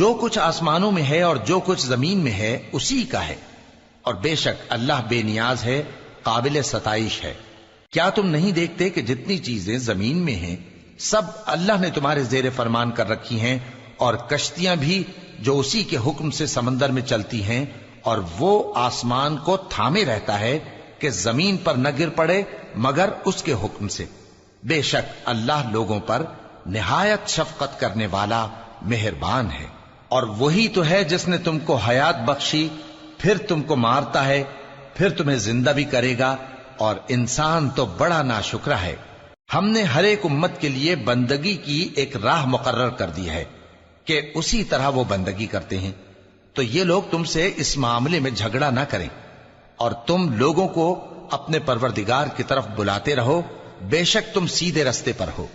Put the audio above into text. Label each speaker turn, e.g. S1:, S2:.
S1: जो कुछ आसमानों में है और जो कुछ जमीन में है उसी का है, और बेशक अल्लाह बेनियाज है, काबिल सताइश है। क्या तुम नहीं देखते कि जितनी चीजें जमीन में हैं सब अल्लाह ने तुम्हारे जेर फरमान कर रखी हैं, और कश्तियां भी जो उसी के हुक्म से समंदर में चलती हैं, और वो आसमान को थामे रहता है कि जमीन पर न गिर पड़े मगर उसके हुक्म से। बेशक अल्लाह लोगों पर निहायत शफकत करने वाला मेहरबान है। और वही तो है जिसने तुमको हयात बख्शी, फिर तुमको मारता है, फिर तुम्हें जिंदा भी करेगा, और इंसान तो बड़ा नाशुक्रा है। हमने हर एक उम्मत के लिए बंदगी की एक राह मुकर्रर कर दी है कि उसी तरह वो बंदगी करते हैं। तो ये लोग तुमसे इस मामले में झगड़ा ना करें, और तुम लोगों को अपने परवरदिगार की तरफ बुलाते रहो, बेशक तुम सीधे रास्ते पर हो।